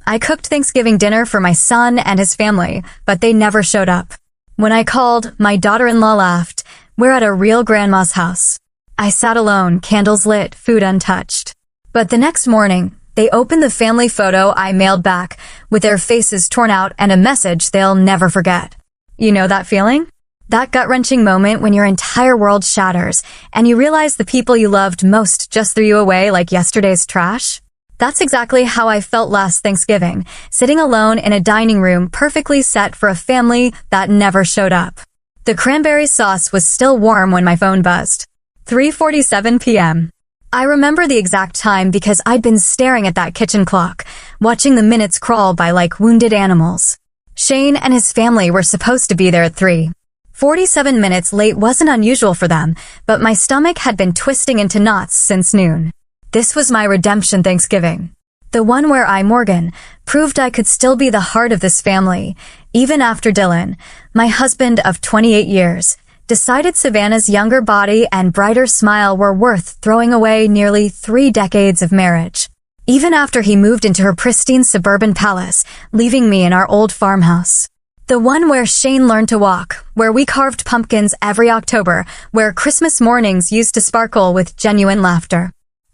I cooked Thanksgiving dinner for my son and his family, but they never showed up. When I called, my daughter-in-law laughed. We're at a real grandma's house. I sat alone, candles lit, food untouched. But the next morning, they opened the family photo I mailed back, with their faces torn out and a message they'll never forget. You know that feeling? That gut-wrenching moment when your entire world shatters, and you realize the people you loved most just threw you away like yesterday's trash? That's exactly how I felt last Thanksgiving, sitting alone in a dining room perfectly set for a family that never showed up. The cranberry sauce was still warm when my phone buzzed. 3:47 p.m. I remember the exact time because I'd been staring at that kitchen clock, watching the minutes crawl by like wounded animals. Shane and his family were supposed to be there at 3. 47 minutes late wasn't unusual for them, but my stomach had been twisting into knots since noon. This was my redemption Thanksgiving. The one where I, Morgan, proved I could still be the heart of this family, even after Dylan, my husband of 28 years, decided Savannah's younger body and brighter smile were worth throwing away nearly 3 decades of marriage. Even after he moved into her pristine suburban palace, leaving me in our old farmhouse. The one where Shane learned to walk, where we carved pumpkins every October, where Christmas mornings used to sparkle with genuine laughter.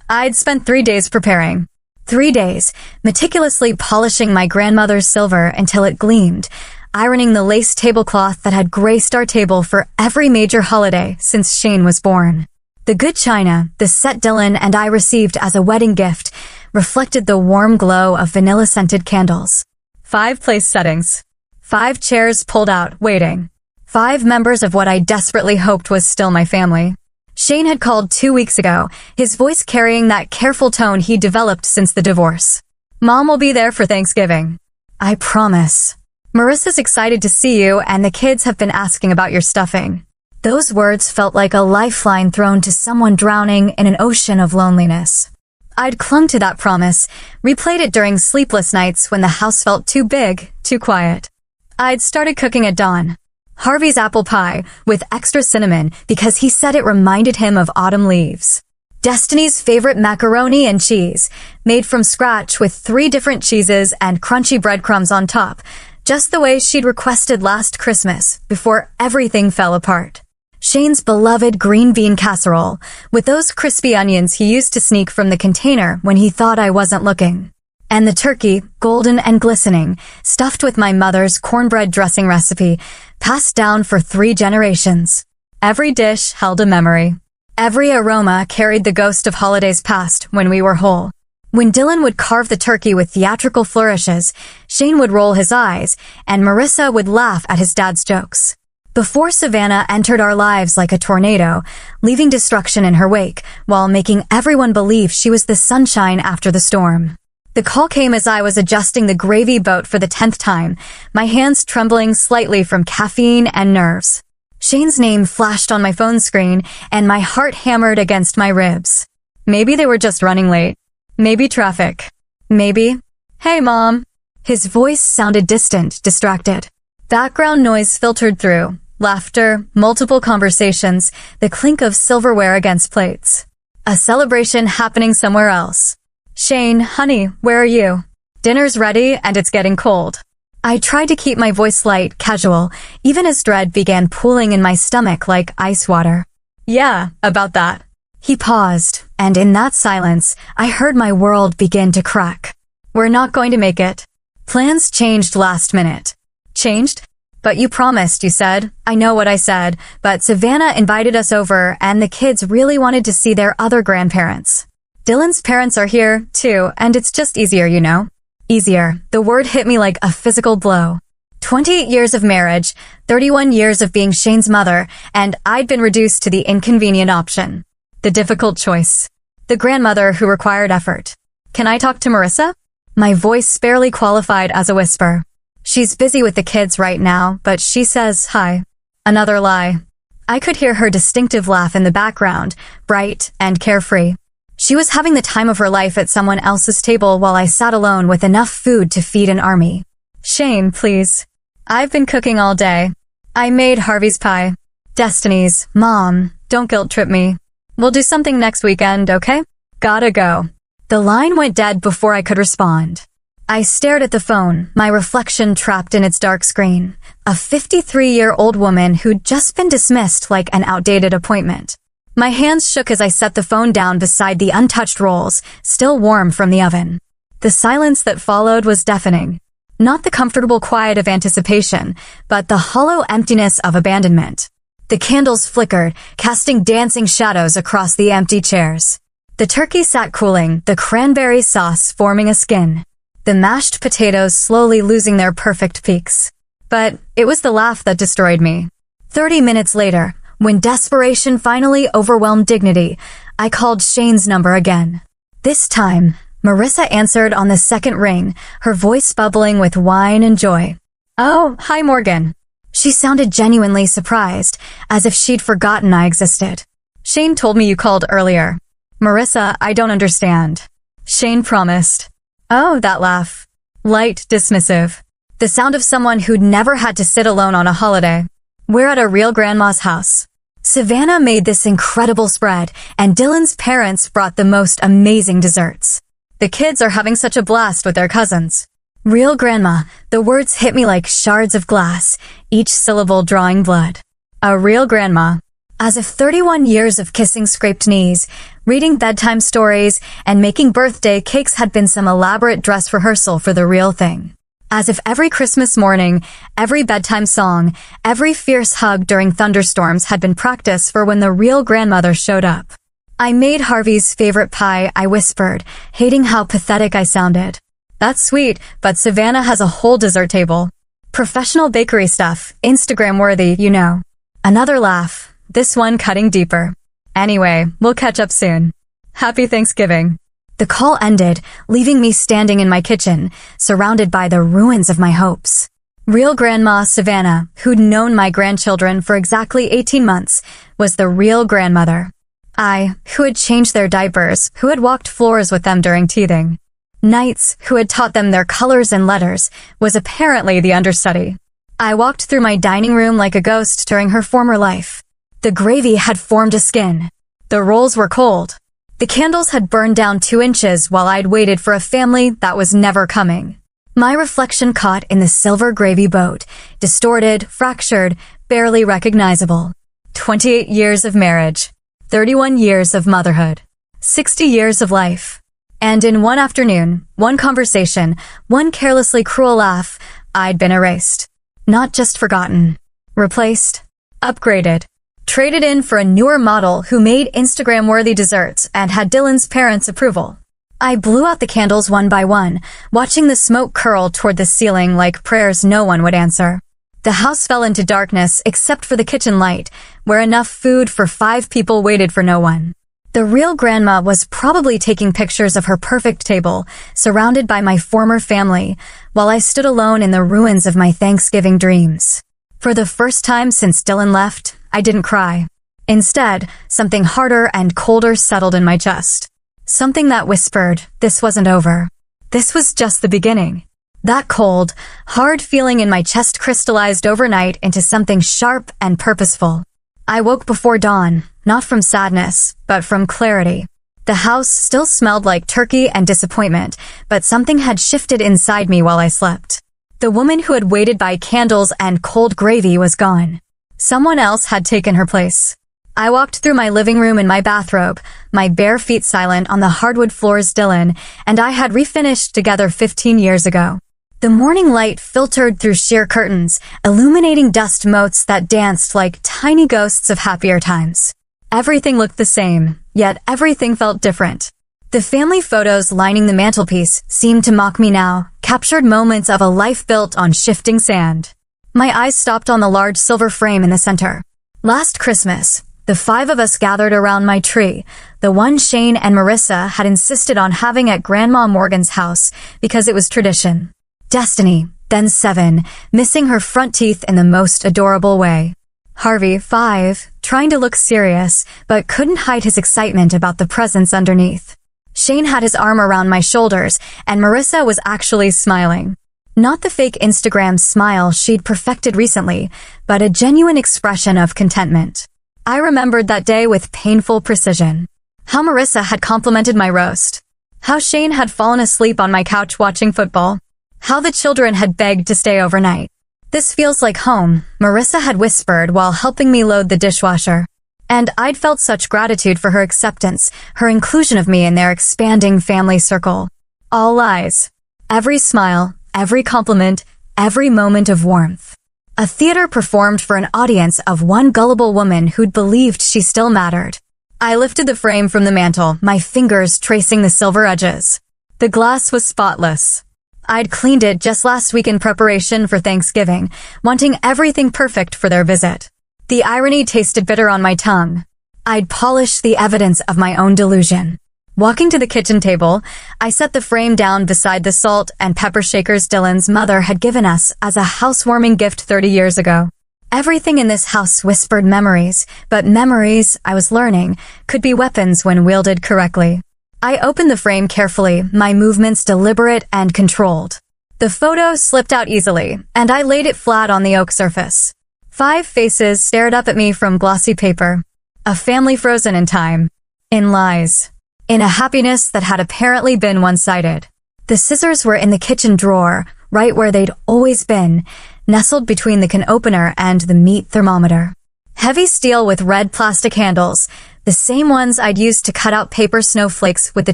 I'd spent 3 days preparing. 3 days, meticulously polishing my grandmother's silver until it gleamed, ironing the lace tablecloth that had graced our table for every major holiday since Shane was born. The good china, the set Dylan and I received as a wedding gift, reflected the warm glow of vanilla-scented candles. 5 place settings. 5 chairs pulled out, waiting. 5 members of what I desperately hoped was still my family. Shane had called 2 weeks ago, his voice carrying that careful tone he developed since the divorce. Mom will be there for Thanksgiving. I promise. Marissa's excited to see you, and the kids have been asking about your stuffing. Those words felt like a lifeline thrown to someone drowning in an ocean of loneliness. I'd clung to that promise, replayed it during sleepless nights when the house felt too big, too quiet. I'd started cooking at dawn. Harvey's apple pie, with extra cinnamon because he said it reminded him of autumn leaves. Destiny's favorite macaroni and cheese, made from scratch with 3 different cheeses and crunchy breadcrumbs on top, just the way she'd requested last Christmas, before everything fell apart. Shane's beloved green bean casserole, with those crispy onions he used to sneak from the container when he thought I wasn't looking. And the turkey, golden and glistening, stuffed with my mother's cornbread dressing recipe, passed down for 3 generations. Every dish held a memory. Every aroma carried the ghost of holidays past when we were whole. When Dylan would carve the turkey with theatrical flourishes, Shane would roll his eyes, and Marissa would laugh at his dad's jokes. Before Savannah entered our lives like a tornado, leaving destruction in her wake, while making everyone believe she was the sunshine after the storm. The call came as I was adjusting the gravy boat for the 10th time, my hands trembling slightly from caffeine and nerves. Shane's name flashed on my phone screen, and my heart hammered against my ribs. Maybe they were just running late. Maybe traffic. Maybe, "Hey, Mom." His voice sounded distant, distracted. Background noise filtered through. Laughter, multiple conversations, the clink of silverware against plates. A celebration happening somewhere else. "Shane, honey, where are you? Dinner's ready and it's getting cold." I tried to keep my voice light, casual, even as dread began pooling in my stomach like ice water. "Yeah, about that." He paused, and in that silence, I heard my world begin to crack. "We're not going to make it. Plans changed last minute." "Changed? But you promised, you said." "I know what I said, but Savannah invited us over and the kids really wanted to see their other grandparents. Dylan's parents are here, too, and it's just easier, you know." Easier. The word hit me like a physical blow. 28 years of marriage, 31 years of being Shane's mother, and I'd been reduced to the inconvenient option. The difficult choice. The grandmother who required effort. "Can I talk to Marissa?" My voice barely qualified as a whisper. "She's busy with the kids right now, but she says hi." Another lie. I could hear her distinctive laugh in the background, bright and carefree. She was having the time of her life at someone else's table while I sat alone with enough food to feed an army. "Shane, please. I've been cooking all day. I made Harvey's pie." "Destiny's, Mom, don't guilt trip me. We'll do something next weekend, okay? Gotta go." The line went dead before I could respond. I stared at the phone, my reflection trapped in its dark screen. A 53-year-old woman who'd just been dismissed like an outdated appointment. My hands shook as I set the phone down beside the untouched rolls, still warm from the oven. The silence that followed was deafening. Not the comfortable quiet of anticipation, but the hollow emptiness of abandonment. The candles flickered, casting dancing shadows across the empty chairs. The turkey sat cooling, the cranberry sauce forming a skin. The mashed potatoes slowly losing their perfect peaks. But it was the laugh that destroyed me. 30 minutes later, when desperation finally overwhelmed dignity, I called Shane's number again. This time, Marissa answered on the second ring, her voice bubbling with wine and joy. "Oh, hi Morgan." She sounded genuinely surprised, as if she'd forgotten I existed. "Shane told me you called earlier." "Marissa, I don't understand." Shane promised. Oh, that laugh. Light, dismissive. The sound of someone who'd never had to sit alone on a holiday. "We're at a real grandma's house. Savannah made this incredible spread, and Dylan's parents brought the most amazing desserts. The kids are having such a blast with their cousins." Real grandma, the words hit me like shards of glass, each syllable drawing blood. A real grandma. As if 31 years of kissing scraped knees, reading bedtime stories, and making birthday cakes had been some elaborate dress rehearsal for the real thing. As if every Christmas morning, every bedtime song, every fierce hug during thunderstorms had been practice for when the real grandmother showed up. "I made Harvey's favorite pie," I whispered, hating how pathetic I sounded. "That's sweet, but Savannah has a whole dessert table. Professional bakery stuff, Instagram-worthy, you know." Another laugh, this one cutting deeper. "Anyway, we'll catch up soon. Happy Thanksgiving." The call ended, leaving me standing in my kitchen, surrounded by the ruins of my hopes. Real Grandma Savannah, who'd known my grandchildren for exactly 18 months, was the real grandmother. I, who had changed their diapers, who had walked floors with them during teething. Nights, who had taught them their colors and letters, was apparently the understudy. I walked through my dining room like a ghost during her former life. The gravy had formed a skin. The rolls were cold. The candles had burned down 2 inches while I'd waited for a family that was never coming. My reflection caught in the silver gravy boat, distorted, fractured, barely recognizable. 28 years of marriage. 31 years of motherhood. 60 years of life. And in one afternoon, one conversation, one carelessly cruel laugh, I'd been erased. Not just forgotten. Replaced. Upgraded. Traded in for a newer model who made Instagram-worthy desserts and had Dylan's parents' approval. I blew out the candles one by one, watching the smoke curl toward the ceiling like prayers no one would answer. The house fell into darkness except for the kitchen light, where enough food for 5 people waited for no one. The real grandma was probably taking pictures of her perfect table, surrounded by my former family, while I stood alone in the ruins of my Thanksgiving dreams. For the first time since Dylan left, I didn't cry. Instead, something harder and colder settled in my chest. Something that whispered, this wasn't over. This was just the beginning. That cold, hard feeling in my chest crystallized overnight into something sharp and purposeful. I woke before dawn, not from sadness, but from clarity. The house still smelled like turkey and disappointment, but something had shifted inside me while I slept. The woman who had waited by candles and cold gravy was gone. Someone else had taken her place. I walked through my living room in my bathrobe, my bare feet silent on the hardwood floors Dylan and I had refinished together 15 years ago. The morning light filtered through sheer curtains, illuminating dust motes that danced like tiny ghosts of happier times. Everything looked the same, yet everything felt different. The family photos lining the mantelpiece seemed to mock me now, captured moments of a life built on shifting sand. My eyes stopped on the large silver frame in the center. Last Christmas, the 5 of us gathered around my tree, the one Shane and Marissa had insisted on having at Grandma Morgan's house because it was tradition. Destiny, then 7, missing her front teeth in the most adorable way. Harvey, 5, trying to look serious, but couldn't hide his excitement about the presents underneath. Shane had his arm around my shoulders, and Marissa was actually smiling. Not the fake Instagram smile she'd perfected recently, but a genuine expression of contentment. I remembered that day with painful precision. How Marissa had complimented my roast. How Shane had fallen asleep on my couch watching football. How the children had begged to stay overnight. "This feels like home," Marissa had whispered while helping me load the dishwasher. And I'd felt such gratitude for her acceptance, her inclusion of me in their expanding family circle. All lies. Every smile, every compliment, every moment of warmth. A theater performed for an audience of one gullible woman who'd believed she still mattered. I lifted the frame from the mantel, my fingers tracing the silver edges. The glass was spotless. I'd cleaned it just last week in preparation for Thanksgiving, wanting everything perfect for their visit. The irony tasted bitter on my tongue. I'd polished the evidence of my own delusion. Walking to the kitchen table, I set the frame down beside the salt and pepper shakers Dylan's mother had given us as a housewarming gift 30 years ago. Everything in this house whispered memories, but memories, I was learning, could be weapons when wielded correctly. I opened the frame carefully, my movements deliberate and controlled. The photo slipped out easily, and I laid it flat on the oak surface. 5 faces stared up at me from glossy paper. A family frozen in time. In lies. In a happiness that had apparently been one-sided. The scissors were in the kitchen drawer, right where they'd always been, nestled between the can opener and the meat thermometer. Heavy steel with red plastic handles, the same ones I'd used to cut out paper snowflakes with the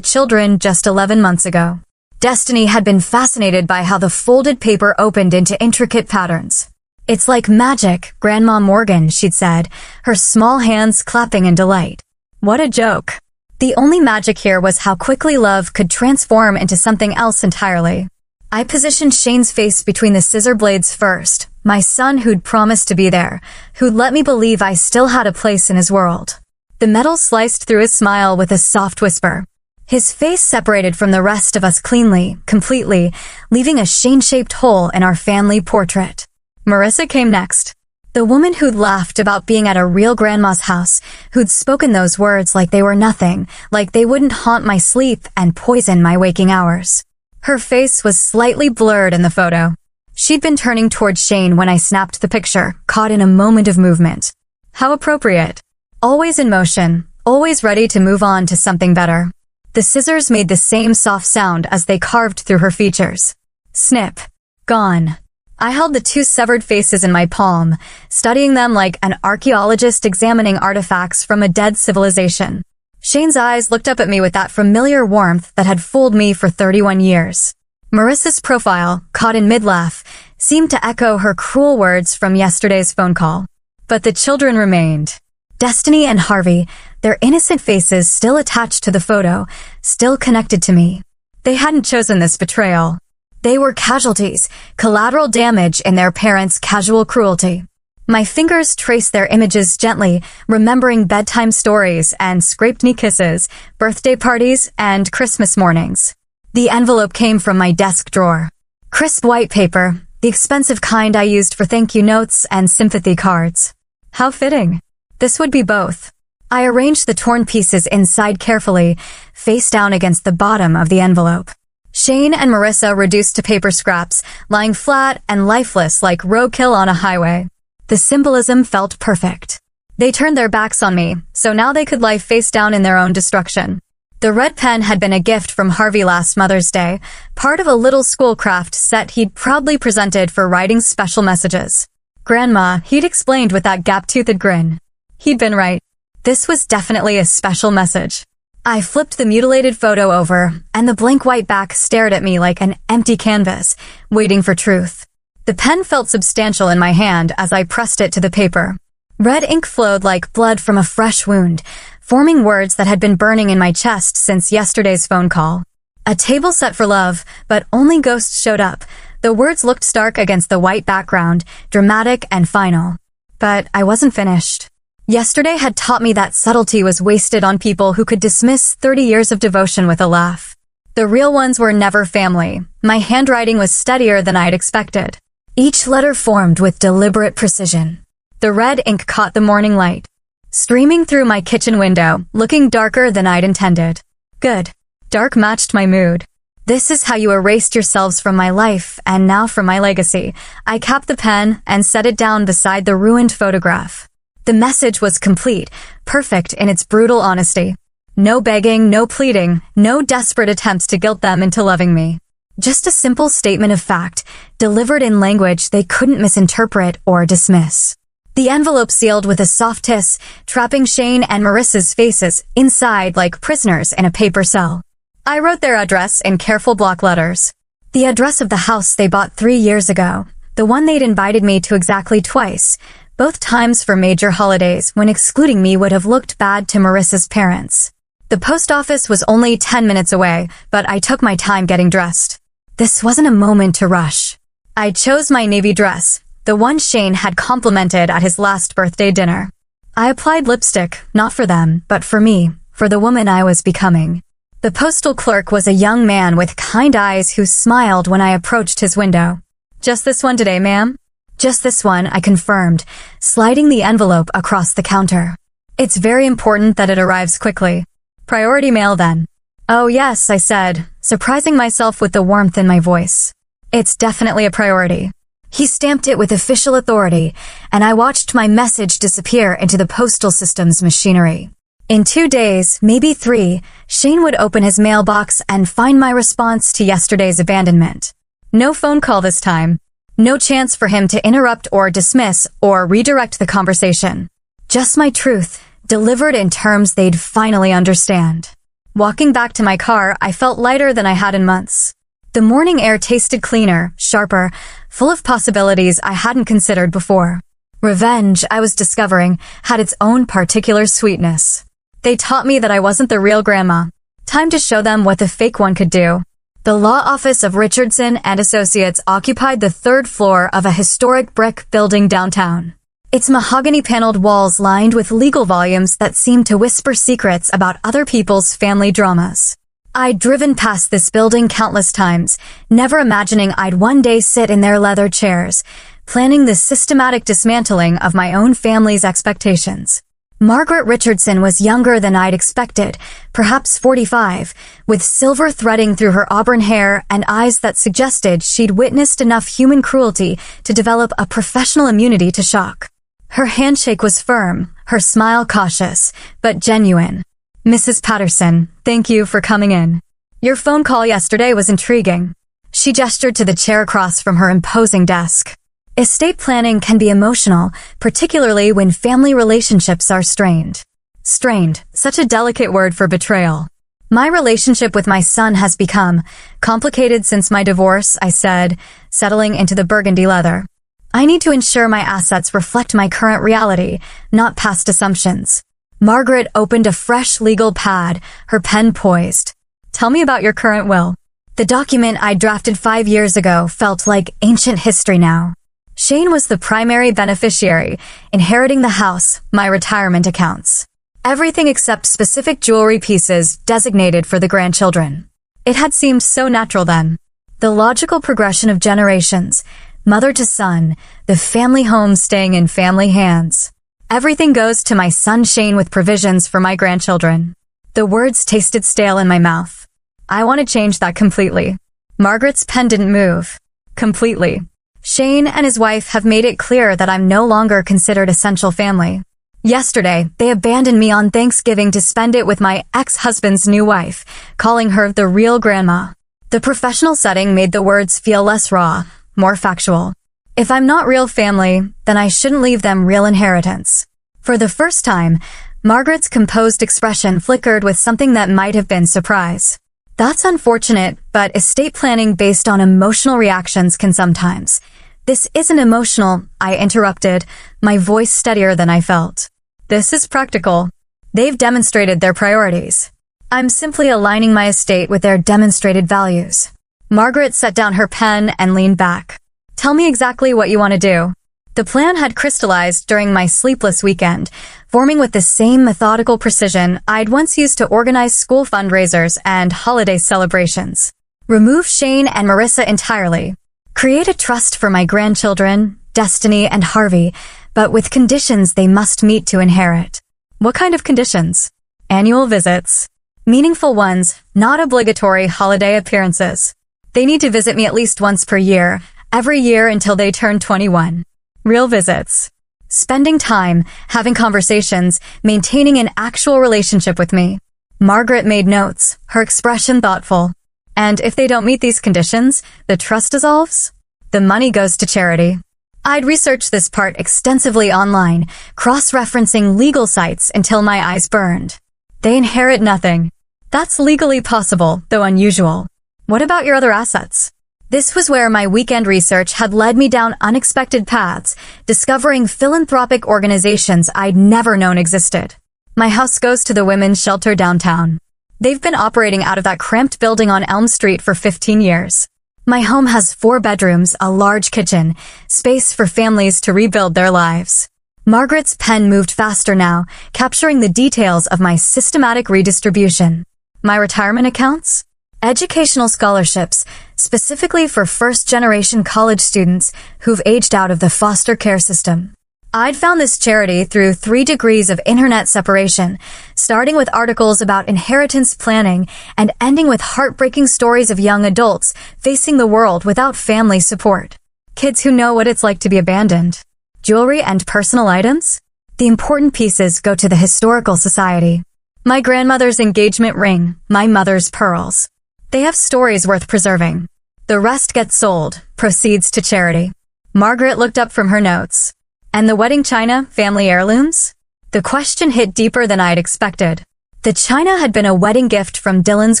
children just 11 months ago. Destiny had been fascinated by how the folded paper opened into intricate patterns. "It's like magic, Grandma Morgan," she'd said, her small hands clapping in delight. What a joke. The only magic here was how quickly love could transform into something else entirely. I positioned Shane's face between the scissor blades first, my son who'd promised to be there, who'd let me believe I still had a place in his world. The metal sliced through his smile with a soft whisper. His face separated from the rest of us cleanly, completely, leaving a Shane-shaped hole in our family portrait. Marissa came next. The woman who'd laughed about being at a real grandma's house, who'd spoken those words like they were nothing, like they wouldn't haunt my sleep and poison my waking hours. Her face was slightly blurred in the photo. She'd been turning toward Shane when I snapped the picture, caught in a moment of movement. How appropriate. Always in motion, always ready to move on to something better. The scissors made the same soft sound as they carved through her features. Snip. Gone. I held the 2 severed faces in my palm, studying them like an archaeologist examining artifacts from a dead civilization. Shane's eyes looked up at me with that familiar warmth that had fooled me for 31 years. Marissa's profile, caught in mid-laugh, seemed to echo her cruel words from yesterday's phone call. But the children remained. Destiny and Harvey, their innocent faces still attached to the photo, still connected to me. They hadn't chosen this betrayal. They were casualties, collateral damage in their parents' casual cruelty. My fingers traced their images gently, remembering bedtime stories and scraped-knee kisses, birthday parties, and Christmas mornings. The envelope came from my desk drawer. Crisp white paper, the expensive kind I used for thank you notes and sympathy cards. How fitting. This would be both. I arranged the torn pieces inside carefully, face down against the bottom of the envelope. Shane and Marissa reduced to paper scraps, lying flat and lifeless like roadkill on a highway. The symbolism felt perfect. They turned their backs on me, so now they could lie face down in their own destruction. The red pen had been a gift from Harvey last Mother's Day, part of a little schoolcraft set he'd proudly presented for writing special messages. Grandma, he'd explained with that gap-toothed grin. He'd been right. This was definitely a special message. I flipped the mutilated photo over, and the blank white back stared at me like an empty canvas, waiting for truth. The pen felt substantial in my hand as I pressed it to the paper. Red ink flowed like blood from a fresh wound, forming words that had been burning in my chest since yesterday's phone call. A table set for love, but only ghosts showed up. The words looked stark against the white background, dramatic and final. But I wasn't finished. Yesterday had taught me that subtlety was wasted on people who could dismiss 30 years of devotion with a laugh. The real ones were never family. My handwriting was steadier than I'd expected. Each letter formed with deliberate precision. The red ink caught the morning light, streaming through my kitchen window, looking darker than I'd intended. Good. Dark matched my mood. This is how you erased yourselves from my life, and now from my legacy. I capped the pen and set it down beside the ruined photograph. The message was complete, perfect in its brutal honesty. No begging, no pleading, no desperate attempts to guilt them into loving me. Just a simple statement of fact, delivered in language they couldn't misinterpret or dismiss. The envelope sealed with a soft hiss, trapping Shane and Marissa's faces inside like prisoners in a paper cell. I wrote their address in careful block letters. The address of the house they bought 3 years ago, the one they'd invited me to exactly twice, both times for major holidays when excluding me would have looked bad to Marissa's parents. The post office was only 10 minutes away, but I took my time getting dressed. This wasn't a moment to rush. I chose my navy dress, the one Shane had complimented at his last birthday dinner. I applied lipstick, not for them, but for me, for the woman I was becoming. The postal clerk was a young man with kind eyes who smiled when I approached his window. "Just this one today, ma'am?" "Just this one," I confirmed, sliding the envelope across the counter. "It's very important that it arrives quickly." "Priority mail then." "Oh yes," I said, surprising myself with the warmth in my voice. "It's definitely a priority." He stamped it with official authority, and I watched my message disappear into the postal system's machinery. In 2 days, maybe 3, Shane would open his mailbox and find my response to yesterday's abandonment. No phone call this time. No chance for him to interrupt or dismiss or redirect the conversation. Just my truth, delivered in terms they'd finally understand. Walking back to my car, I felt lighter than I had in months. The morning air tasted cleaner, sharper, full of possibilities I hadn't considered before. Revenge, I was discovering, had its own particular sweetness. They taught me that I wasn't the real grandma. Time to show them what the fake one could do. The law office of Richardson and Associates occupied the 3rd floor of a historic brick building downtown. Its mahogany-paneled walls lined with legal volumes that seemed to whisper secrets about other people's family dramas. I'd driven past this building countless times, never imagining I'd one day sit in their leather chairs, planning the systematic dismantling of my own family's expectations. Margaret Richardson was younger than I'd expected, perhaps 45, with silver threading through her auburn hair and eyes that suggested she'd witnessed enough human cruelty to develop a professional immunity to shock. Her handshake was firm, her smile cautious, but genuine. "Mrs. Patterson, thank you for coming in. Your phone call yesterday was intriguing." She gestured to the chair across from her imposing desk. Estate planning can be emotional, particularly when family relationships are strained. Strained, such a delicate word for betrayal. "My relationship with my son has become complicated since my divorce," I said, settling into the burgundy leather. "I need to ensure my assets reflect my current reality, not past assumptions." Margaret opened a fresh legal pad, her pen poised. "Tell me about your current will." The document I drafted 5 years ago felt like ancient history now. Shane was the primary beneficiary, inheriting the house, my retirement accounts. Everything except specific jewelry pieces designated for the grandchildren. It had seemed so natural then. The logical progression of generations, mother to son, the family home staying in family hands. Everything goes to my son Shane with provisions for my grandchildren. The words tasted stale in my mouth. I want to change that completely. Margaret's pen didn't move. Completely. Shane and his wife have made it clear that I'm no longer considered essential family. Yesterday, they abandoned me on Thanksgiving to spend it with my ex-husband's new wife, calling her the real grandma. The professional setting made the words feel less raw, more factual. If I'm not real family, then I shouldn't leave them real inheritance. For the first time, Margaret's composed expression flickered with something that might have been surprise. That's unfortunate, but estate planning based on emotional reactions can sometimes. This isn't emotional, I interrupted, my voice steadier than I felt. This is practical. They've demonstrated their priorities. I'm simply aligning my estate with their demonstrated values. Margaret set down her pen and leaned back. Tell me exactly what you want to do. The plan had crystallized during my sleepless weekend, forming with the same methodical precision I'd once used to organize school fundraisers and holiday celebrations. Remove Shane and Marissa entirely. Create a trust for my grandchildren, Destiny and Harvey, but with conditions they must meet to inherit. What kind of conditions? Annual visits. Meaningful ones, not obligatory holiday appearances. They need to visit me at least once per year, every year until they turn 21. Real visits. Spending time, having conversations, maintaining an actual relationship with me. Margaret made notes, her expression thoughtful. And if they don't meet these conditions, the trust dissolves. The money goes to charity. I'd researched this part extensively online, cross-referencing legal sites until my eyes burned. They inherit nothing. That's legally possible, though unusual. What about your other assets? This was where my weekend research had led me down unexpected paths, discovering philanthropic organizations I'd never known existed. My house goes to the women's shelter downtown. They've been operating out of that cramped building on Elm Street for 15 years. My home has 4 bedrooms, a large kitchen, space for families to rebuild their lives. Margaret's pen moved faster now, capturing the details of my systematic redistribution. My retirement accounts? Educational scholarships, specifically for first-generation college students who've aged out of the foster care system. I'd found this charity through 3 degrees of internet separation, starting with articles about inheritance planning and ending with heartbreaking stories of young adults facing the world without family support. Kids who know what it's like to be abandoned. Jewelry and personal items? The important pieces go to the Historical Society. My grandmother's engagement ring, my mother's pearls. They have stories worth preserving. The rest gets sold, proceeds to charity. Margaret looked up from her notes. And the wedding china, family heirlooms? The question hit deeper than I'd expected. The china had been a wedding gift from Dylan's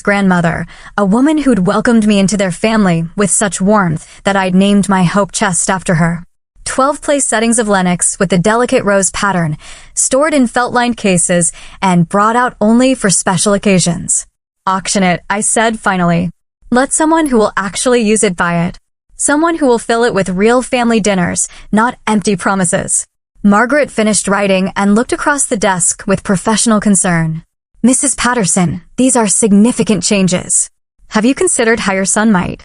grandmother, a woman who'd welcomed me into their family with such warmth that I'd named my hope chest after her. 12 place settings of Lenox with a delicate rose pattern, stored in felt-lined cases and brought out only for special occasions. Auction it, I said finally. Let someone who will actually use it buy it. Someone who will fill it with real family dinners, not empty promises. Margaret finished writing and looked across the desk with professional concern. Mrs. Patterson, these are significant changes. Have you considered how your son might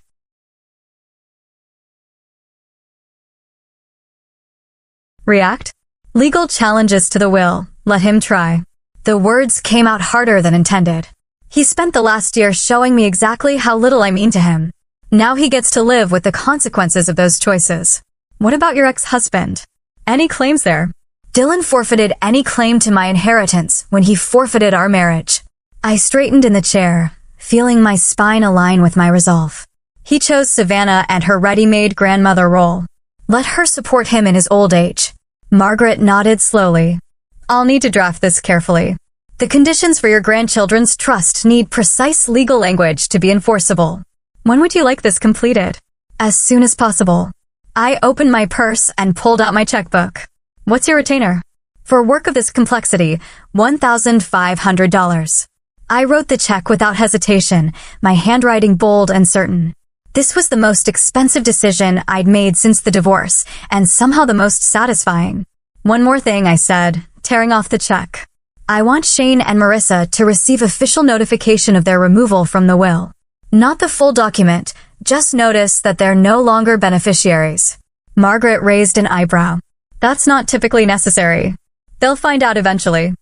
react? Legal challenges to the will. Let him try. The words came out harder than intended. He spent the last year showing me exactly how little I mean to him. Now he gets to live with the consequences of those choices. What about your ex-husband? Any claims there? Dylan forfeited any claim to my inheritance when he forfeited our marriage. I straightened in the chair, feeling my spine align with my resolve. He chose Savannah and her ready-made grandmother role. Let her support him in his old age. Margaret nodded slowly. I'll need to draft this carefully. The conditions for your grandchildren's trust need precise legal language to be enforceable. When would you like this completed? As soon as possible. I opened my purse and pulled out my checkbook. What's your retainer? For work of this complexity, $1,500. I wrote the check without hesitation, my handwriting bold and certain. This was the most expensive decision I'd made since the divorce, and somehow the most satisfying. One more thing, I said, tearing off the check. I want Shane and Marissa to receive official notification of their removal from the will. Not the full document, just notice that they're no longer beneficiaries. Margaret raised an eyebrow. That's not typically necessary. They'll find out eventually.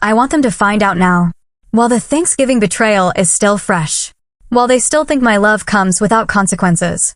I want them to find out now. While the Thanksgiving betrayal is still fresh. While they still think my love comes without consequences.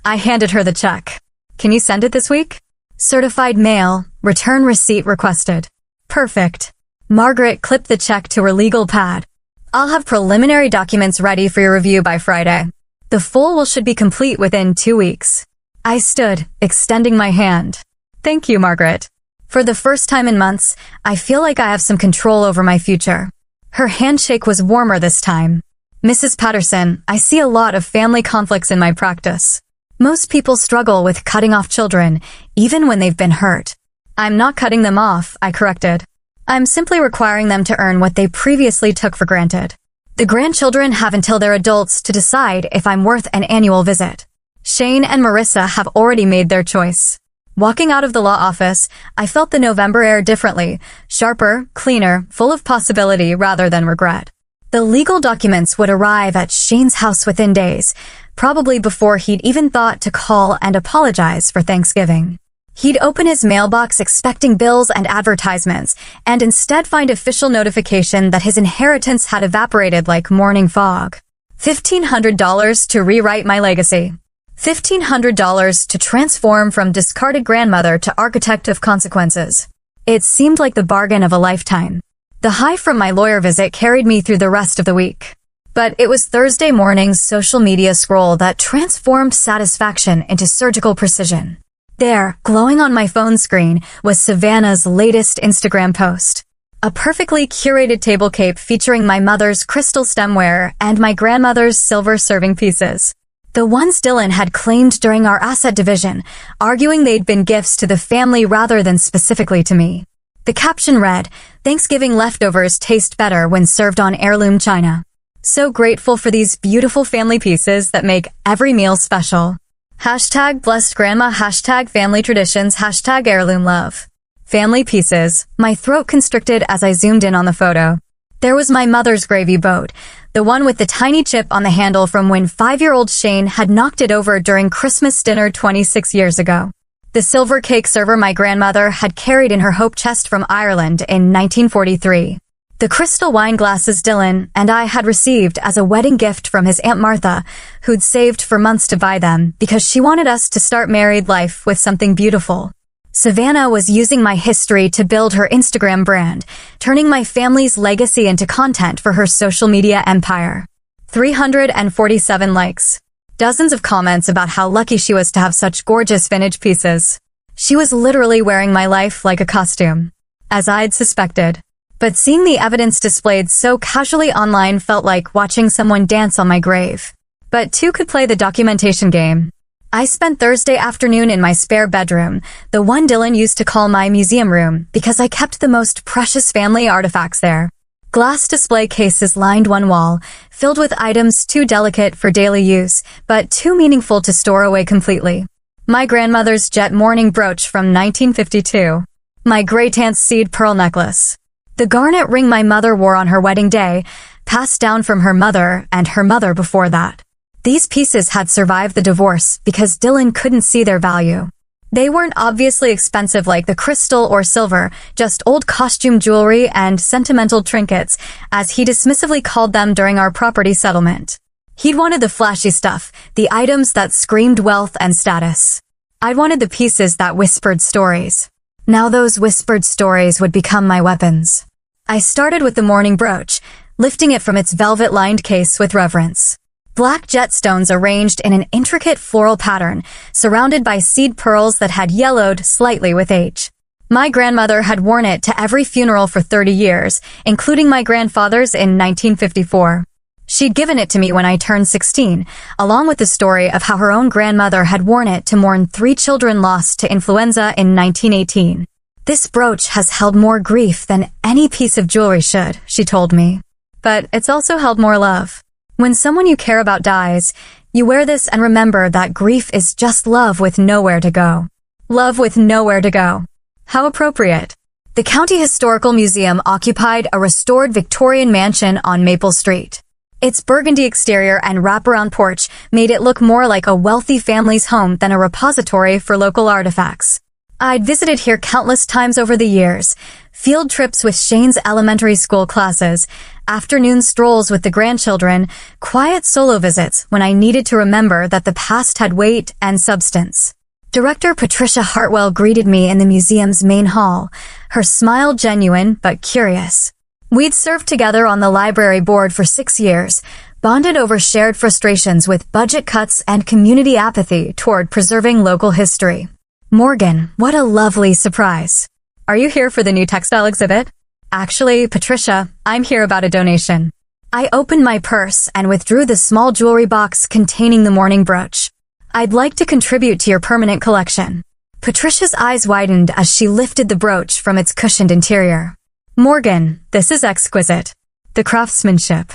I handed her the check. Can you send it this week? Certified mail, return receipt requested. Perfect. Margaret clipped the check to her legal pad. I'll have preliminary documents ready for your review by Friday. The full will should be complete within 2 weeks. I stood, extending my hand. Thank you, Margaret. For the first time in months, I feel like I have some control over my future. Her handshake was warmer this time. Mrs. Patterson, I see a lot of family conflicts in my practice. Most people struggle with cutting off children, even when they've been hurt. I'm not cutting them off, I corrected. I'm simply requiring them to earn what they previously took for granted. The grandchildren have until they're adults to decide if I'm worth an annual visit. Shane and Marissa have already made their choice. Walking out of the law office, I felt the November air differently, sharper, cleaner, full of possibility rather than regret. The legal documents would arrive at Shane's house within days, probably before he'd even thought to call and apologize for Thanksgiving. He'd open his mailbox expecting bills and advertisements, and instead find official notification that his inheritance had evaporated like morning fog. $1,500 to rewrite my legacy. $1,500 to transform from discarded grandmother to architect of consequences. It seemed like the bargain of a lifetime. The high from my lawyer visit carried me through the rest of the week. But it was Thursday morning's social media scroll that transformed satisfaction into surgical precision. There, glowing on my phone screen, was Savannah's latest Instagram post. A perfectly curated table cape featuring my mother's crystal stemware and my grandmother's silver serving pieces. The ones Dylan had claimed during our asset division, arguing they'd been gifts to the family rather than specifically to me. The caption read, "Thanksgiving leftovers taste better when served on heirloom china. So grateful for these beautiful family pieces that make every meal special. Hashtag blessed grandma, hashtag family traditions, hashtag heirloom love." Family pieces. My throat constricted as I zoomed in on the photo. There was my mother's gravy boat, the one with the tiny chip on the handle from when 5-year-old Shane had knocked it over during Christmas dinner 26 years ago. The silver cake server my grandmother had carried in her hope chest from Ireland in 1943. The crystal wine glasses Dylan and I had received as a wedding gift from his Aunt Martha, who'd saved for months to buy them because she wanted us to start married life with something beautiful. Savannah was using my history to build her Instagram brand, turning my family's legacy into content for her social media empire. 347 likes. Dozens of comments about how lucky she was to have such gorgeous vintage pieces. She was literally wearing my life like a costume, as I'd suspected. But seeing the evidence displayed so casually online felt like watching someone dance on my grave. But two could play the documentation game. I spent Thursday afternoon in my spare bedroom, the one Dylan used to call my museum room, because I kept the most precious family artifacts there. Glass display cases lined one wall, filled with items too delicate for daily use, but too meaningful to store away completely. My grandmother's jet mourning brooch from 1952. My great-aunt's seed pearl necklace. The garnet ring my mother wore on her wedding day, passed down from her mother and her mother before that. These pieces had survived the divorce because Dylan couldn't see their value. They weren't obviously expensive like the crystal or silver, just old costume jewelry and sentimental trinkets, as he dismissively called them during our property settlement. He'd wanted the flashy stuff, the items that screamed wealth and status. I'd wanted the pieces that whispered stories. Now those whispered stories would become my weapons. I started with the mourning brooch, lifting it from its velvet-lined case with reverence. Black jet stones arranged in an intricate floral pattern, surrounded by seed pearls that had yellowed slightly with age. My grandmother had worn it to every funeral for 30 years, including my grandfather's in 1954. She'd given it to me when I turned 16, along with the story of how her own grandmother had worn it to mourn 3 children lost to influenza in 1918. "This brooch has held more grief than any piece of jewelry should," she told me. But it's also held more love. When someone you care about dies, you wear this and remember that grief is just love with nowhere to go. Love with nowhere to go. How appropriate. The County Historical Museum occupied a restored Victorian mansion on Maple Street. Its burgundy exterior and wraparound porch made it look more like a wealthy family's home than a repository for local artifacts. I'd visited here countless times over the years. Field trips with Shane's elementary school classes, afternoon strolls with the grandchildren, quiet solo visits when I needed to remember that the past had weight and substance. Director Patricia Hartwell greeted me in the museum's main hall, her smile genuine but curious. We'd served together on the library board for 6 years, bonded over shared frustrations with budget cuts and community apathy toward preserving local history. Morgan, what a lovely surprise. Are you here for the new textile exhibit? Actually, Patricia, I'm here about a donation. I opened my purse and withdrew the small jewelry box containing the mourning brooch. I'd like to contribute to your permanent collection. Patricia's eyes widened as she lifted the brooch from its cushioned interior. Morgan, this is exquisite. The craftsmanship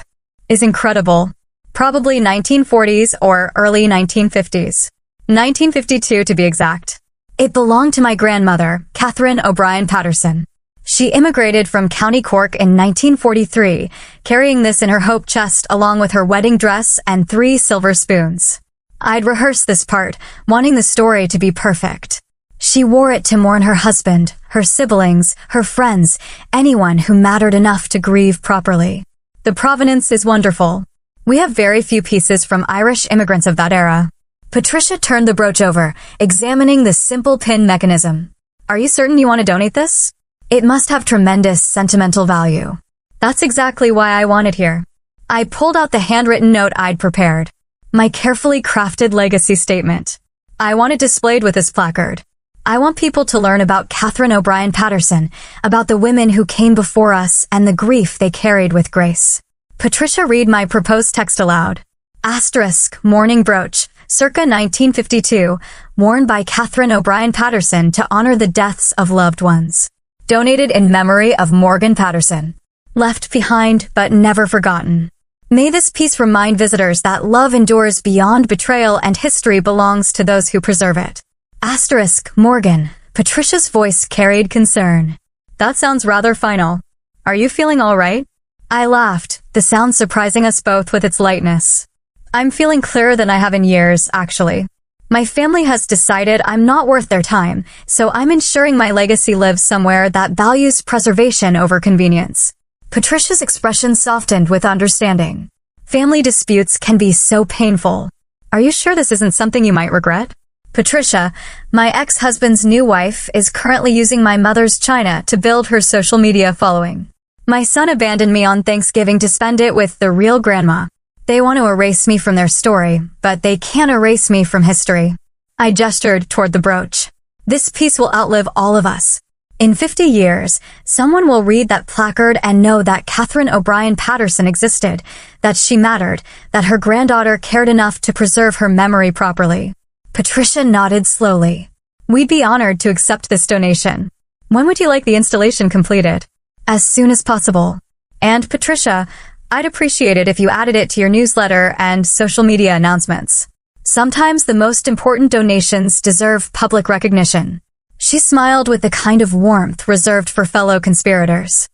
is incredible. Probably 1940s or early 1950s. 1952 to be exact. It belonged to my grandmother, Catherine O'Brien Patterson. She immigrated from County Cork in 1943, carrying this in her hope chest along with her wedding dress and 3 silver spoons. I'd rehearsed this part, wanting the story to be perfect. She wore it to mourn her husband, her siblings, her friends, anyone who mattered enough to grieve properly. The provenance is wonderful. We have very few pieces from Irish immigrants of that era. Patricia turned the brooch over, examining the simple pin mechanism. Are you certain you want to donate this? It must have tremendous sentimental value. That's exactly why I want it here. I pulled out the handwritten note I'd prepared. My carefully crafted legacy statement. I want it displayed with this placard. I want people to learn about Catherine O'Brien Patterson, about the women who came before us and the grief they carried with grace. Patricia, read my proposed text aloud. Asterisk, mourning brooch, circa 1952, worn by Catherine O'Brien Patterson to honor the deaths of loved ones. Donated in memory of Morgan Patterson. Left behind but never forgotten. May this piece remind visitors that love endures beyond betrayal and history belongs to those who preserve it. Asterisk, Morgan. Patricia's voice carried concern. That sounds rather final. Are you feeling all right? I laughed, the sound surprising us both with its lightness. I'm feeling clearer than I have in years, actually. My family has decided I'm not worth their time, so I'm ensuring my legacy lives somewhere that values preservation over convenience. Patricia's expression softened with understanding. Family disputes can be so painful. Are you sure this isn't something you might regret? Patricia, my ex-husband's new wife, is currently using my mother's china to build her social media following. My son abandoned me on Thanksgiving to spend it with the real grandma. They want to erase me from their story, but they can't erase me from history. I gestured toward the brooch. This piece will outlive all of us. In 50 years, someone will read that placard and know that Catherine O'Brien Patterson existed, that she mattered, that her granddaughter cared enough to preserve her memory properly. Patricia nodded slowly. We'd be honored to accept this donation. When would you like the installation completed? As soon as possible. And Patricia, I'd appreciate it if you added it to your newsletter and social media announcements. Sometimes the most important donations deserve public recognition. She smiled with the kind of warmth reserved for fellow conspirators.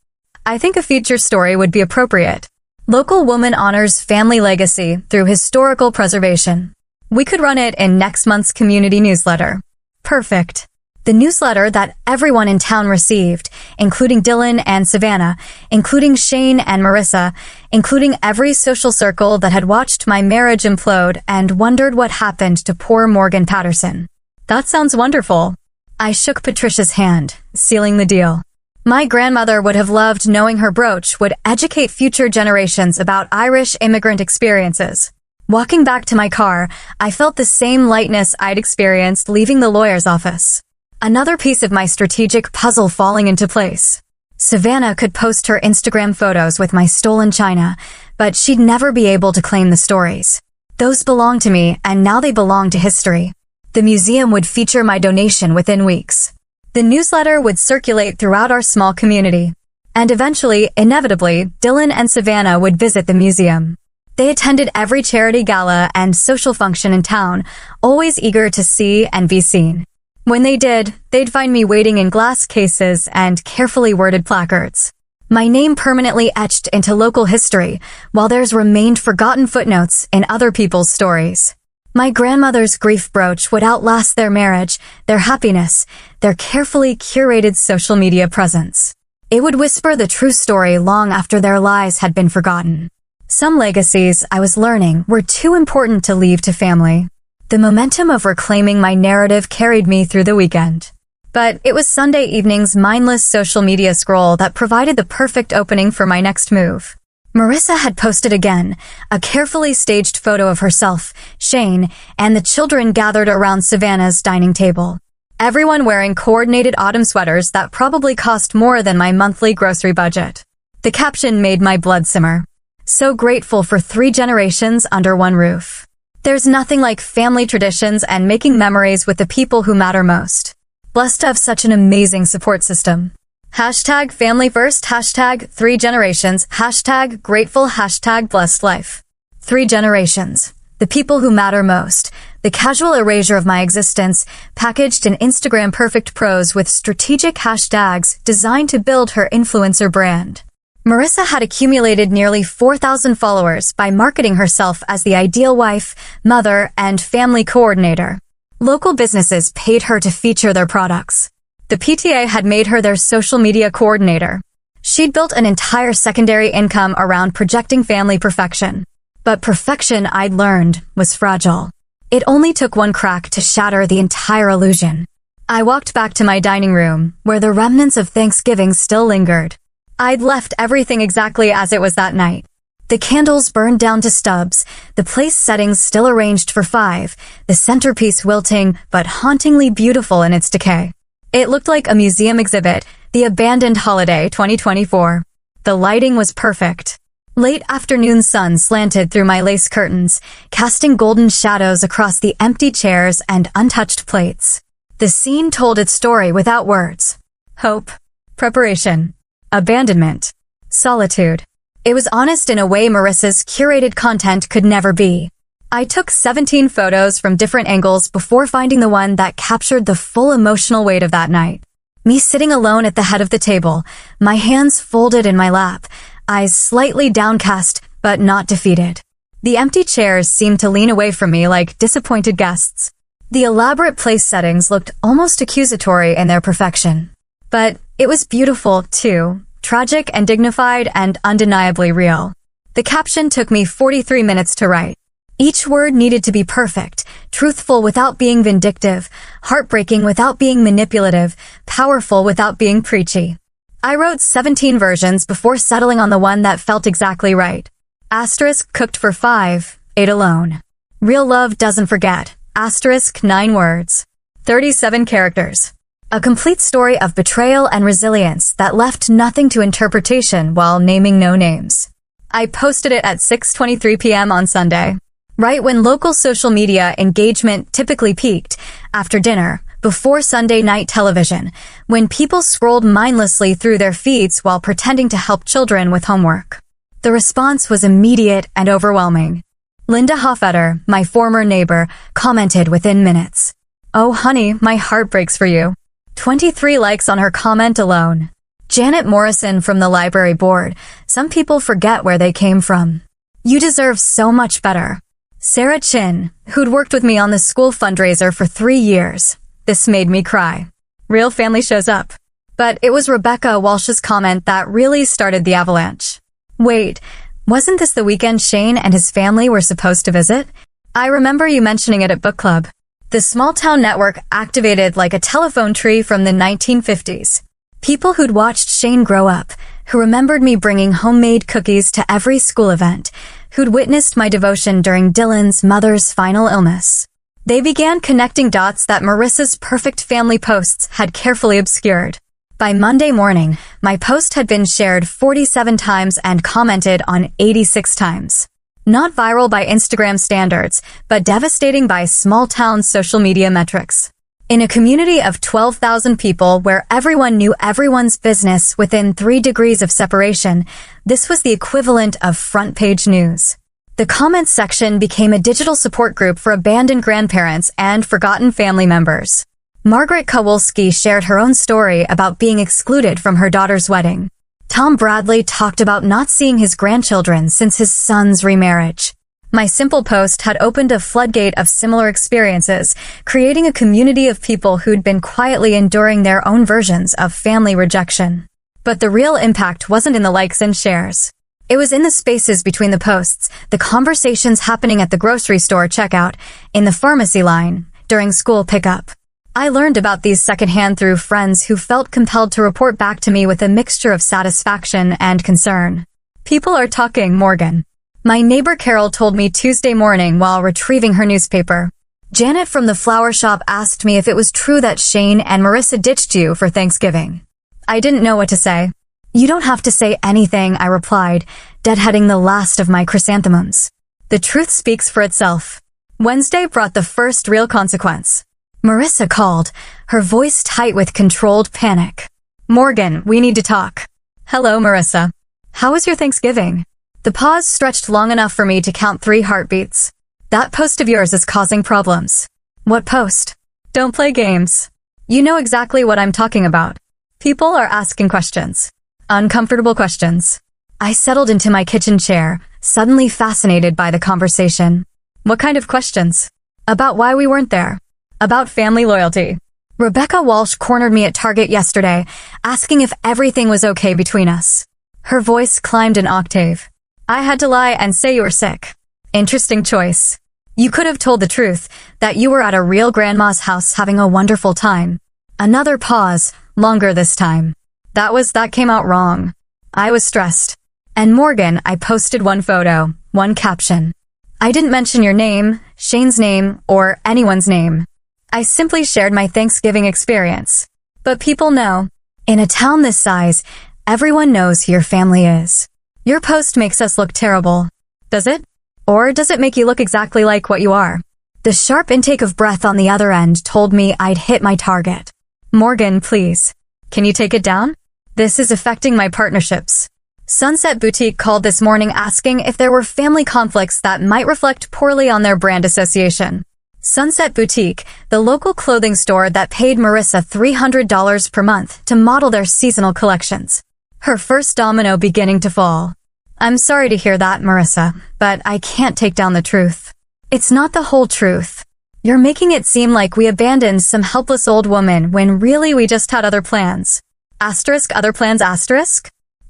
I think a feature story would be appropriate. Local woman honors family legacy through historical preservation. We could run it in next month's community newsletter. Perfect. The newsletter that everyone in town received, including Dylan and Savannah, including Shane and Marissa, including every social circle that had watched my marriage implode and wondered what happened to poor Morgan Patterson. That sounds wonderful. I shook Patricia's hand, sealing the deal. My grandmother would have loved knowing her brooch would educate future generations about Irish immigrant experiences. Walking back to my car, I felt the same lightness I'd experienced leaving the lawyer's office. Another piece of my strategic puzzle falling into place. Savannah could post her Instagram photos with my stolen china, but she'd never be able to claim the stories. Those belonged to me, and now they belong to history. The museum would feature my donation within weeks. The newsletter would circulate throughout our small community. And eventually, inevitably, Dylan and Savannah would visit the museum. They attended every charity gala and social function in town, always eager to see and be seen. When they did, they'd find me waiting in glass cases and carefully worded placards. My name permanently etched into local history, while theirs remained forgotten footnotes in other people's stories. My grandmother's grief brooch would outlast their marriage, their happiness, their carefully curated social media presence. It would whisper the true story long after their lies had been forgotten. Some legacies, I was learning, were too important to leave to family. The momentum of reclaiming my narrative carried me through the weekend. But it was Sunday evening's mindless social media scroll that provided the perfect opening for my next move. Marissa had posted again, a carefully staged photo of herself, Shane, and the children gathered around Savannah's dining table. Everyone wearing coordinated autumn sweaters that probably cost more than my monthly grocery budget. The caption made my blood simmer. So grateful for 3 generations under one roof. There's nothing like family traditions and making memories with the people who matter most. Blessed to have such an amazing support system. Hashtag family first, hashtag 3 generations, hashtag grateful, hashtag blessed life. 3 generations. The people who matter most. The casual erasure of my existence, packaged in Instagram perfect prose with strategic hashtags designed to build her influencer brand. Marissa had accumulated nearly 4,000 followers by marketing herself as the ideal wife, mother, and family coordinator. Local businesses paid her to feature their products. The PTA had made her their social media coordinator. She'd built an entire secondary income around projecting family perfection. But perfection, I'd learned, was fragile. It only took one crack to shatter the entire illusion. I walked back to my dining room, where the remnants of Thanksgiving still lingered. I'd left everything exactly as it was that night. The candles burned down to stubs, the place settings still arranged for 5, the centerpiece wilting but hauntingly beautiful in its decay. It looked like a museum exhibit, the abandoned holiday 2024. The lighting was perfect. Late afternoon sun slanted through my lace curtains, casting golden shadows across the empty chairs and untouched plates. The scene told its story without words. Hope, preparation, abandonment, solitude. It was honest in a way Marissa's curated content could never be. I took 17 photos from different angles before finding the one that captured the full emotional weight of that night. Me sitting alone at the head of the table, my hands folded in my lap, eyes slightly downcast but not defeated. The empty chairs seemed to lean away from me like disappointed guests. The elaborate place settings looked almost accusatory in their perfection. But it was beautiful, too. Tragic and dignified and undeniably real. The caption took me 43 minutes to write. Each word needed to be perfect, truthful without being vindictive, heartbreaking without being manipulative, powerful without being preachy. I wrote 17 versions before settling on the one that felt exactly right. Asterisk cooked for 5, ate alone. Real love doesn't forget. Asterisk 9 words. 37 characters. A complete story of betrayal and resilience that left nothing to interpretation while naming no names. I posted it at 6:23 p.m. on Sunday, right when local social media engagement typically peaked, after dinner, before Sunday night television, when people scrolled mindlessly through their feeds while pretending to help children with homework. The response was immediate and overwhelming. Linda Hoffetter, my former neighbor, commented within minutes. "Oh honey, my heart breaks for you." 23 likes on her comment alone. Janet Morrison from the library board. Some people forget where they came from. "You deserve so much better." Sarah Chin, who'd worked with me on the school fundraiser for 3 years. This made me cry. Real family shows up. But it was Rebecca Walsh's comment that really started the avalanche. Wait, wasn't this the weekend Shane and his family were supposed to visit? I remember you mentioning it at book club. The small-town network activated like a telephone tree from the 1950s. People who'd watched Shane grow up, who remembered me bringing homemade cookies to every school event, who'd witnessed my devotion during Dylan's mother's final illness. They began connecting dots that Marissa's perfect family posts had carefully obscured. By Monday morning, my post had been shared 47 times and commented on 86 times. Not viral by Instagram standards, but devastating by small-town social media metrics. In a community of 12,000 people where everyone knew everyone's business within 3 degrees of separation, this was the equivalent of front-page news. The comments section became a digital support group for abandoned grandparents and forgotten family members. Margaret Kowalski shared her own story about being excluded from her daughter's wedding. Tom Bradley talked about not seeing his grandchildren since his son's remarriage. My simple post had opened a floodgate of similar experiences, creating a community of people who'd been quietly enduring their own versions of family rejection. But the real impact wasn't in the likes and shares. It was in the spaces between the posts, the conversations happening at the grocery store checkout, in the pharmacy line, during school pickup. I learned about these secondhand through friends who felt compelled to report back to me with a mixture of satisfaction and concern. People are talking, Morgan. My neighbor Carol told me Tuesday morning while retrieving her newspaper. Janet from the flower shop asked me if it was true that Shane and Marissa ditched you for Thanksgiving. I didn't know what to say. You don't have to say anything, I replied, deadheading the last of my chrysanthemums. The truth speaks for itself. Wednesday brought the first real consequence. Marissa called, her voice tight with controlled panic. Morgan, we need to talk. Hello, Marissa. How was your Thanksgiving? The pause stretched long enough for me to count 3 heartbeats. That post of yours is causing problems. What post? Don't play games. You know exactly what I'm talking about. People are asking questions. Uncomfortable questions. I settled into my kitchen chair, suddenly fascinated by the conversation. What kind of questions? About why we weren't there. About family loyalty. Rebecca Walsh cornered me at Target yesterday, asking if everything was okay between us. Her voice climbed an octave. I had to lie and say you were sick. Interesting choice. You could have told the truth, that you were at a real grandma's house having a wonderful time. Another pause, longer this time. That came out wrong. I was stressed. And Morgan, I posted one photo, one caption. I didn't mention your name, Shane's name, or anyone's name. I simply shared my Thanksgiving experience. But people know. In a town this size, everyone knows who your family is. Your post makes us look terrible. Does it? Or does it make you look exactly like what you are? The sharp intake of breath on the other end told me I'd hit my target. Morgan, please. Can you take it down? This is affecting my partnerships. Sunset Boutique called this morning asking if there were family conflicts that might reflect poorly on their brand association. Sunset Boutique, the local clothing store that paid Marissa $300 per month to model their seasonal collections. Her first domino beginning to fall. I'm sorry to hear that, Marissa, but I can't take down the truth. It's not the whole truth. You're making it seem like we abandoned some helpless old woman when really we just had other plans. Other plans,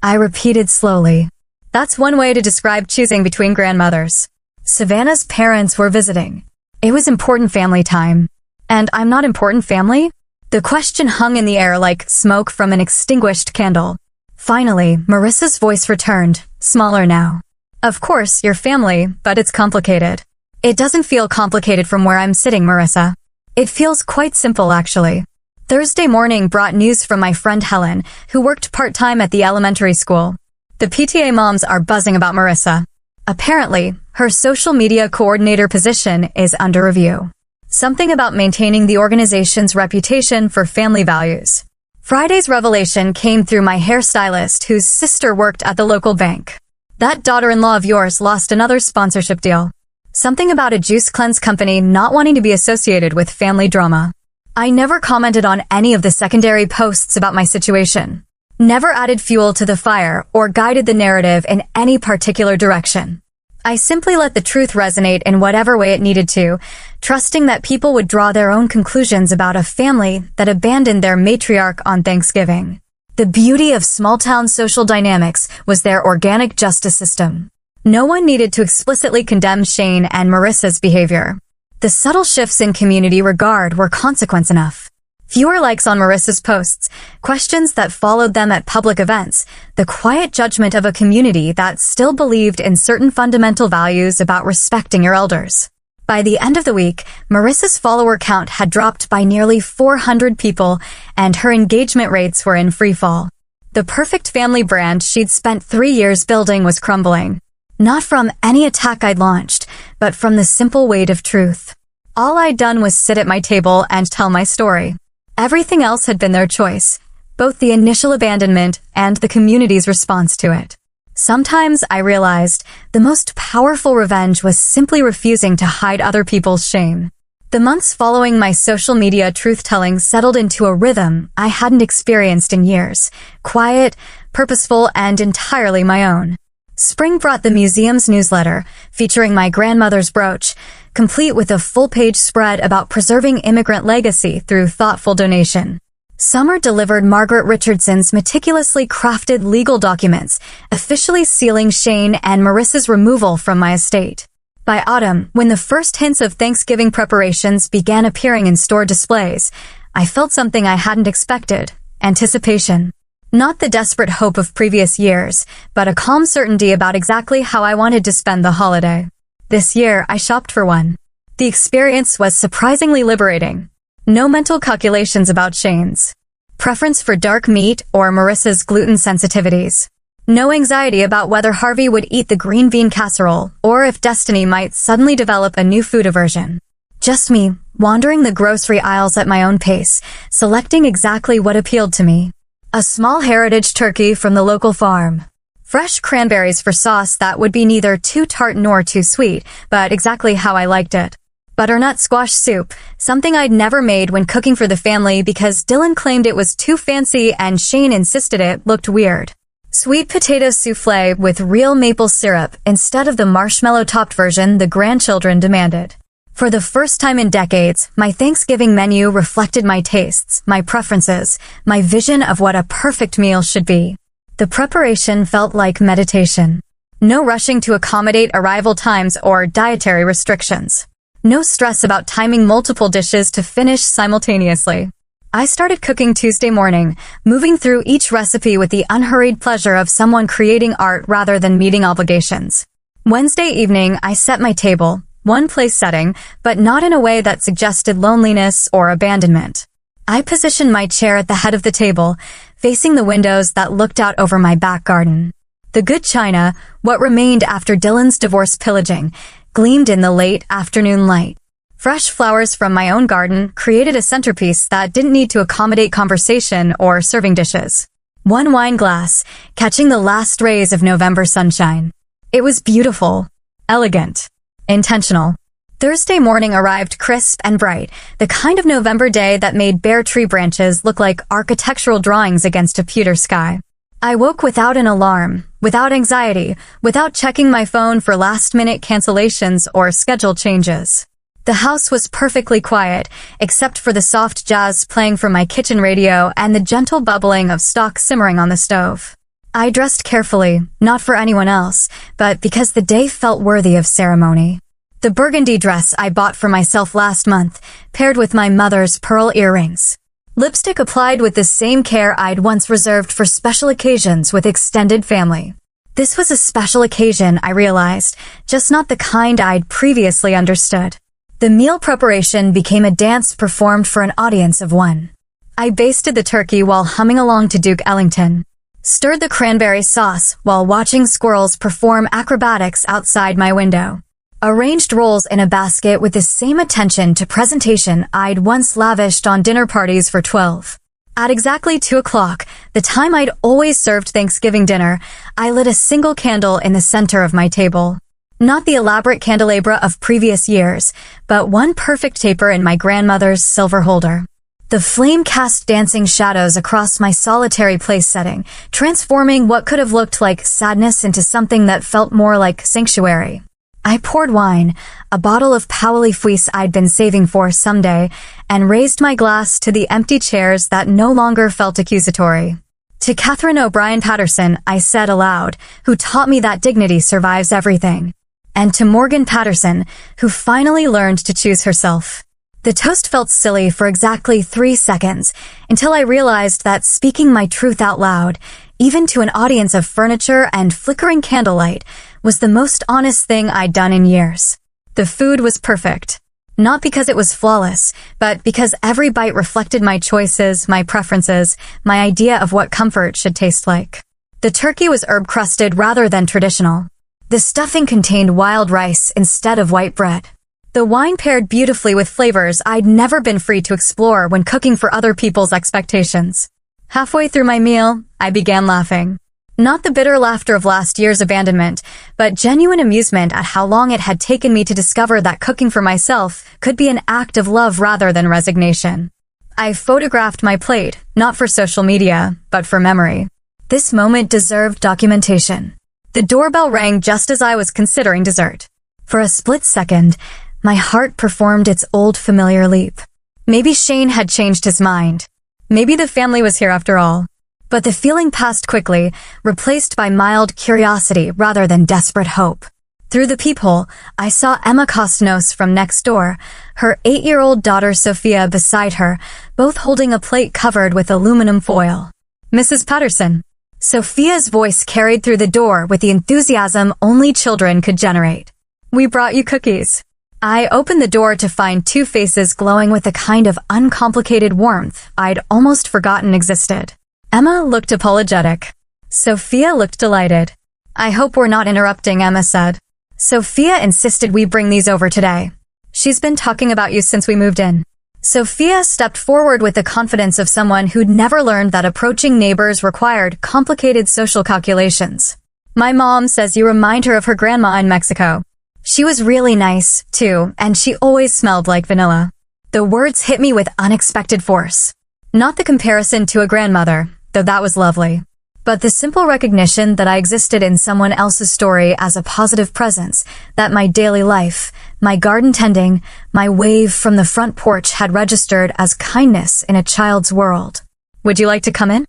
I repeated slowly. That's one way to describe choosing between grandmothers. Savannah's parents were visiting. It was important family time. And I'm not important family? The question hung in the air like smoke from an extinguished candle. Finally, Marissa's voice returned, smaller now. Of course, you're family, but it's complicated. It doesn't feel complicated from where I'm sitting, Marissa. It feels quite simple, actually. Thursday morning brought news from my friend Helen, who worked part-time at the elementary school. The PTA moms are buzzing about Marissa. Apparently, her social media coordinator position is under review. Something about maintaining the organization's reputation for family values. Friday's revelation came through my hairstylist whose sister worked at the local bank. That daughter-in-law of yours lost another sponsorship deal. Something about a juice cleanse company not wanting to be associated with family drama. I never commented on any of the secondary posts about my situation. Never added fuel to the fire or guided the narrative in any particular direction. I simply let the truth resonate in whatever way it needed to, trusting that people would draw their own conclusions about a family that abandoned their matriarch on Thanksgiving. The beauty of small-town social dynamics was their organic justice system. No one needed to explicitly condemn Shane and Marissa's behavior. The subtle shifts in community regard were consequence enough. Fewer likes on Marissa's posts, questions that followed them at public events, the quiet judgment of a community that still believed in certain fundamental values about respecting your elders. By the end of the week, Marissa's follower count had dropped by nearly 400 people, and her engagement rates were in freefall. The perfect family brand she'd spent 3 years building was crumbling. Not from any attack I'd launched, but from the simple weight of truth. All I'd done was sit at my table and tell my story. Everything else had been their choice, both the initial abandonment and the community's response to it. Sometimes I realized the most powerful revenge was simply refusing to hide other people's shame. The months following my social media truth-telling settled into a rhythm I hadn't experienced in years, quiet, purposeful, and entirely my own. Spring brought the museum's newsletter, featuring my grandmother's brooch, complete with a full-page spread about preserving immigrant legacy through thoughtful donation. Summer delivered Margaret Richardson's meticulously crafted legal documents, officially sealing Shane and Marissa's removal from my estate. By autumn, when the first hints of Thanksgiving preparations began appearing in store displays, I felt something I hadn't expected: anticipation. Not the desperate hope of previous years, but a calm certainty about exactly how I wanted to spend the holiday. This year, I shopped for one. The experience was surprisingly liberating. No mental calculations about Shane's preference for dark meat or Marissa's gluten sensitivities. No anxiety about whether Harvey would eat the green bean casserole or if Destiny might suddenly develop a new food aversion. Just me, wandering the grocery aisles at my own pace, selecting exactly what appealed to me. A small heritage turkey from the local farm. Fresh cranberries for sauce that would be neither too tart nor too sweet, but exactly how I liked it. Butternut squash soup, something I'd never made when cooking for the family because Dylan claimed it was too fancy and Shane insisted it looked weird. Sweet potato souffle with real maple syrup instead of the marshmallow-topped version the grandchildren demanded. For the first time in decades, my Thanksgiving menu reflected my tastes, my preferences, my vision of what a perfect meal should be. The preparation felt like meditation. No rushing to accommodate arrival times or dietary restrictions. No stress about timing multiple dishes to finish simultaneously. I started cooking Tuesday morning, moving through each recipe with the unhurried pleasure of someone creating art rather than meeting obligations. Wednesday evening, I set my table, one place setting, but not in a way that suggested loneliness or abandonment. I positioned my chair at the head of the table, facing the windows that looked out over my back garden. The good china, what remained after Dylan's divorce pillaging, gleamed in the late afternoon light. Fresh flowers from my own garden created a centerpiece that didn't need to accommodate conversation or serving dishes. One wine glass, catching the last rays of November sunshine. It was beautiful, elegant, intentional. Thursday morning arrived crisp and bright, the kind of November day that made bare tree branches look like architectural drawings against a pewter sky. I woke without an alarm, without anxiety, without checking my phone for last-minute cancellations or schedule changes. The house was perfectly quiet, except for the soft jazz playing from my kitchen radio and the gentle bubbling of stock simmering on the stove. I dressed carefully, not for anyone else, but because the day felt worthy of ceremony. The burgundy dress I bought for myself last month, paired with my mother's pearl earrings. Lipstick applied with the same care I'd once reserved for special occasions with extended family. This was a special occasion, I realized, just not the kind I'd previously understood. The meal preparation became a dance performed for an audience of one. I basted the turkey while humming along to Duke Ellington. Stirred the cranberry sauce while watching squirrels perform acrobatics outside my window. Arranged rolls in a basket with the same attention to presentation I'd once lavished on dinner parties for 12. At exactly 2 o'clock, the time I'd always served Thanksgiving dinner, I lit a single candle in the center of my table. Not the elaborate candelabra of previous years, but one perfect taper in my grandmother's silver holder. The flame cast dancing shadows across my solitary place setting, transforming what could have looked like sadness into something that felt more like sanctuary. I poured wine, a bottle of Powley Fuisse I'd been saving for someday, and raised my glass to the empty chairs that no longer felt accusatory. To Catherine O'Brien Patterson, I said aloud, who taught me that dignity survives everything. And to Morgan Patterson, who finally learned to choose herself. The toast felt silly for exactly 3 seconds, until I realized that speaking my truth out loud, even to an audience of furniture and flickering candlelight, was the most honest thing I'd done in years. The food was perfect. Not because it was flawless, but because every bite reflected my choices, my preferences, my idea of what comfort should taste like. The turkey was herb-crusted rather than traditional. The stuffing contained wild rice instead of white bread. The wine paired beautifully with flavors I'd never been free to explore when cooking for other people's expectations. Halfway through my meal, I began laughing. Not the bitter laughter of last year's abandonment, but genuine amusement at how long it had taken me to discover that cooking for myself could be an act of love rather than resignation. I photographed my plate, not for social media, but for memory. This moment deserved documentation. The doorbell rang just as I was considering dessert. For a split second, my heart performed its old familiar leap. Maybe Shane had changed his mind. Maybe the family was here after all. But the feeling passed quickly, replaced by mild curiosity rather than desperate hope. Through the peephole, I saw Emma Costnos from next door, her 8-year-old daughter Sophia beside her, both holding a plate covered with aluminum foil. Mrs. Patterson. Sophia's voice carried through the door with the enthusiasm only children could generate. We brought you cookies. I opened the door to find 2 faces glowing with a kind of uncomplicated warmth I'd almost forgotten existed. Emma looked apologetic. Sophia looked delighted. I hope we're not interrupting, Emma said. Sophia insisted we bring these over today. She's been talking about you since we moved in. Sophia stepped forward with the confidence of someone who'd never learned that approaching neighbors required complicated social calculations. My mom says you remind her of her grandma in Mexico. She was really nice, too, and she always smelled like vanilla. The words hit me with unexpected force. Not the comparison to a grandmother, though that was lovely, but the simple recognition that I existed in someone else's story as a positive presence, that my daily life, my garden tending, my wave from the front porch had registered as kindness in a child's world. Would you like to come in?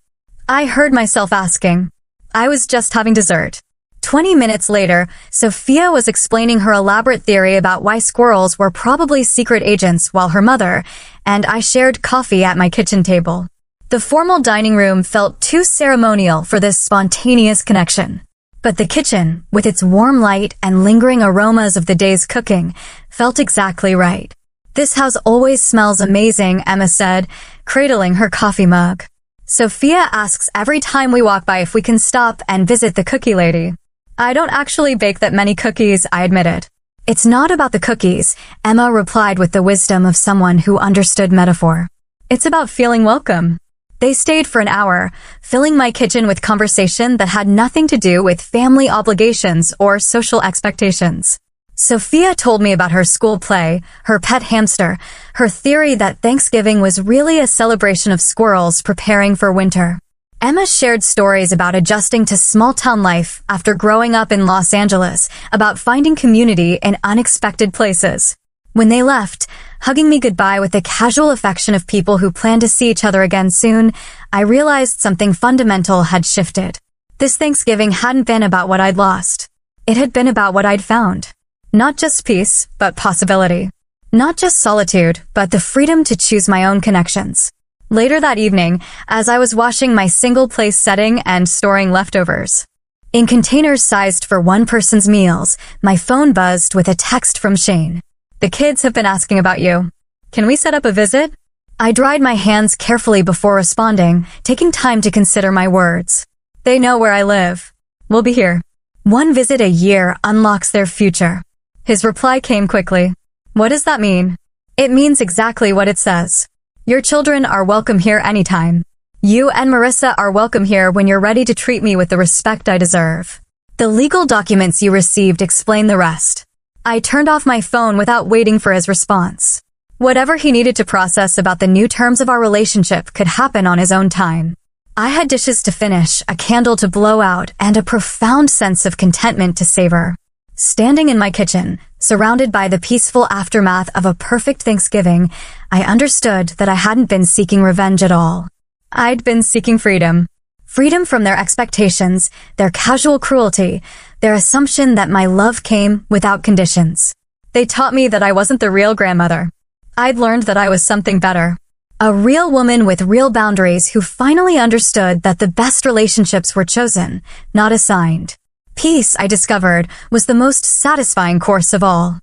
I heard myself asking. I was just having dessert. 20 minutes later, Sophia was explaining her elaborate theory about why squirrels were probably secret agents while her mother, and I shared coffee at my kitchen table. The formal dining room felt too ceremonial for this spontaneous connection. But the kitchen, with its warm light and lingering aromas of the day's cooking, felt exactly right. "This house always smells amazing," Emma said, cradling her coffee mug. "Sophia asks every time we walk by if we can stop and visit the cookie lady." "I don't actually bake that many cookies," I admitted. "It's not about the cookies," Emma replied with the wisdom of someone who understood metaphor. "It's about feeling welcome." They stayed for an hour, filling my kitchen with conversation that had nothing to do with family obligations or social expectations. Sophia told me about her school play, her pet hamster, her theory that Thanksgiving was really a celebration of squirrels preparing for winter. Emma shared stories about adjusting to small-town life after growing up in Los Angeles, about finding community in unexpected places. When they left, hugging me goodbye with the casual affection of people who plan to see each other again soon, I realized something fundamental had shifted. This Thanksgiving hadn't been about what I'd lost. It had been about what I'd found. Not just peace, but possibility. Not just solitude, but the freedom to choose my own connections. Later that evening, as I was washing my single-place setting and storing leftovers, in containers sized for one person's meals, my phone buzzed with a text from Shane. "The kids have been asking about you. Can we set up a visit?" I dried my hands carefully before responding, taking time to consider my words. "They know where I live. We'll be here. One visit a year unlocks their future." His reply came quickly. "What does that mean?" "It means exactly what it says. Your children are welcome here anytime. You and Marissa are welcome here when you're ready to treat me with the respect I deserve. The legal documents you received explain the rest." I turned off my phone without waiting for his response. Whatever he needed to process about the new terms of our relationship could happen on his own time. I had dishes to finish, a candle to blow out, and a profound sense of contentment to savor. Standing in my kitchen, surrounded by the peaceful aftermath of a perfect Thanksgiving, I understood that I hadn't been seeking revenge at all. I'd been seeking freedom. Freedom from their expectations, their casual cruelty, their assumption that my love came without conditions. They taught me that I wasn't the real grandmother. I'd learned that I was something better. A real woman with real boundaries who finally understood that the best relationships were chosen, not assigned. Peace, I discovered, was the most satisfying course of all.